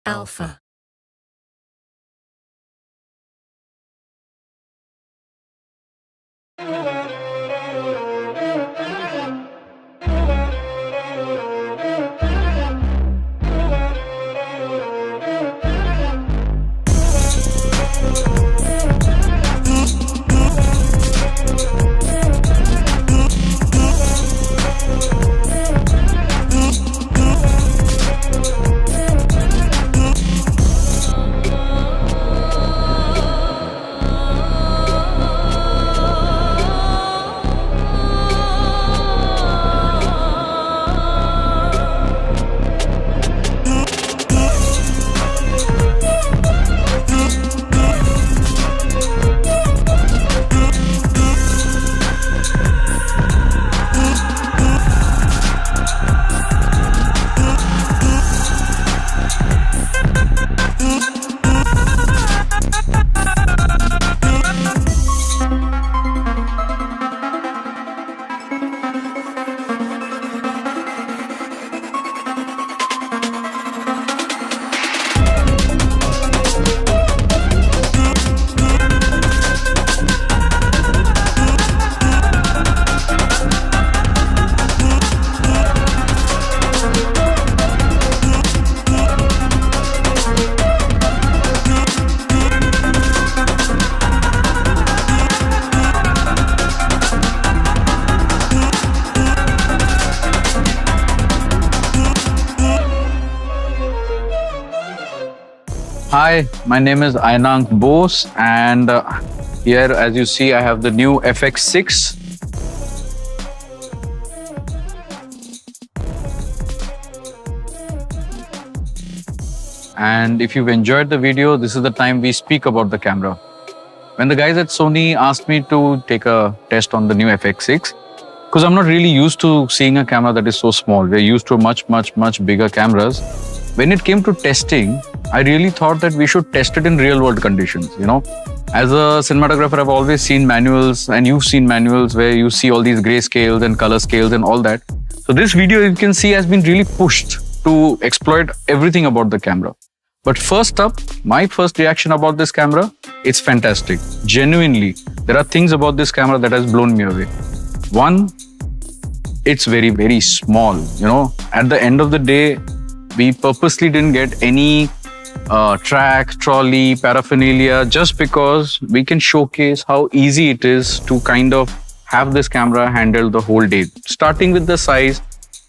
Alpha. Hi, my name is Ayananka Bose, and here, as you see, I have the new FX6. And if you've enjoyed the video, this is the time we speak about the camera. When the guys at Sony asked me to take a test on the new FX6, because I'm not really used to seeing a camera that is so small. We're used to much bigger cameras. When it came to testing, I really thought that we should test it in real world conditions, you know. As a cinematographer, I've always seen manuals, and you've seen manuals where you see all these gray scales and color scales and all that. So this video, you can see, has been really pushed to exploit everything about the camera. But first up, my first reaction about this camera, it's fantastic. Genuinely, there are things about this camera that has blown me away. One, it's very small, you know. At the end of the day, we purposely didn't get any track, trolley, paraphernalia, just because we can showcase how easy it is to kind of have this camera handled the whole day. Starting with the size,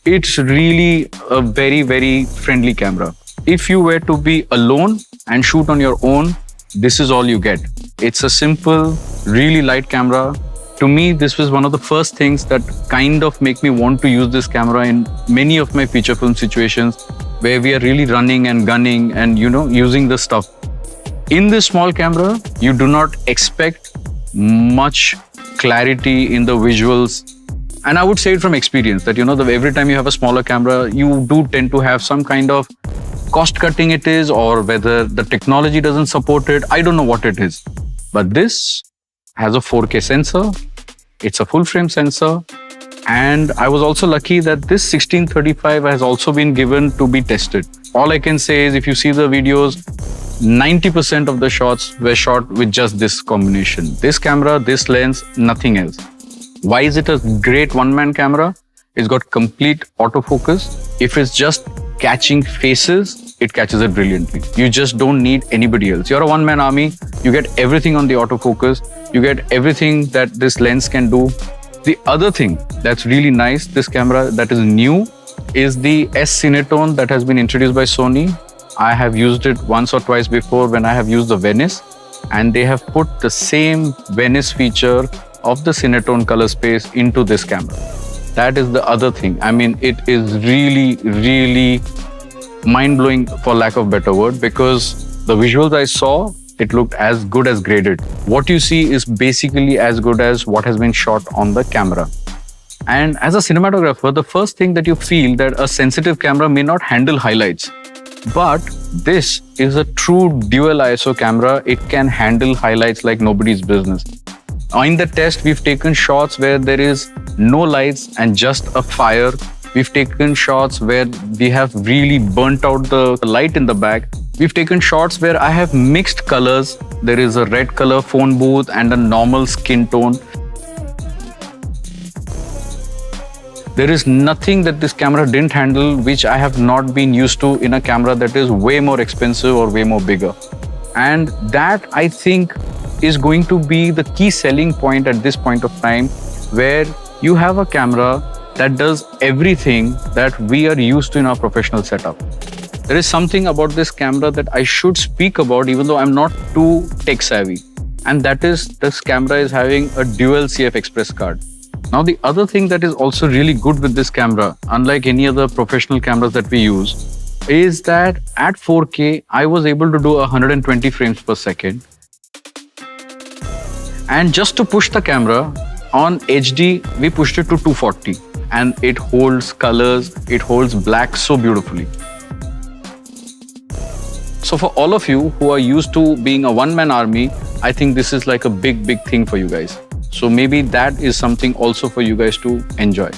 it's really a very friendly camera. If you were to be alone and shoot on your own, this is all you get. It's a simple, really light camera. To me, this was one of the first things that kind of make me want to use this camera in many of my feature film situations where we are really running and gunning and, you know, using the stuff. In this small camera, you do not expect much clarity in the visuals. And I would say it from experience that, you know, every time you have a smaller camera, you do tend to have some kind of cost cutting it is, or whether the technology doesn't support it. I don't know what it is. But this has a 4K sensor. It's a full frame sensor. And I was also lucky that this 1635 has also been given to be tested. All I can say is, if you see the videos, 90% of the shots were shot with just this combination. This camera, this lens, nothing else. Why is it a great one-man camera? It's got complete autofocus. If it's just catching faces, it catches it brilliantly. You just don't need anybody else. You're a one-man army. You get everything on the autofocus. You get everything that this lens can do. The other thing that's really nice, this camera that is new, is the S Cinetone that has been introduced by Sony. I have used it once or twice before when I have used the Venice, and they have put the same Venice feature of the Cinetone color space into this camera. That is the other thing. I mean, it is really mind-blowing, for lack of a better word, because the visuals I saw, it looked as good as graded. What you see is basically as good as what has been shot on the camera. And as a cinematographer, the first thing that you feel that a sensitive camera may not handle highlights. But this is a true dual ISO camera. It can handle highlights like nobody's business. In the test, we've taken shots where there is no lights and just a fire We've taken shots where we have really burnt out the light in the back. We've taken shots where I have mixed colors. There is a red color phone booth and a normal skin tone. There is nothing that this camera didn't handle which I have not been used to in a camera that is way more expensive or way more bigger. And that, I think, is going to be the key selling point at this point of time, where you have a camera that does everything that we are used to in our professional setup. There is something about this camera that I should speak about even though I'm not too tech savvy. And that is, this camera is having a dual CF Express card. Now, the other thing that is also really good with this camera, unlike any other professional cameras that we use, is that at 4K, I was able to do 120 frames per second. And just to push the camera, on HD, we pushed it to 240. And it holds colors, it holds black so beautifully. So for all of you who are used to being a one-man army, I think this is like a big thing for you guys. So maybe that is something also for you guys to enjoy.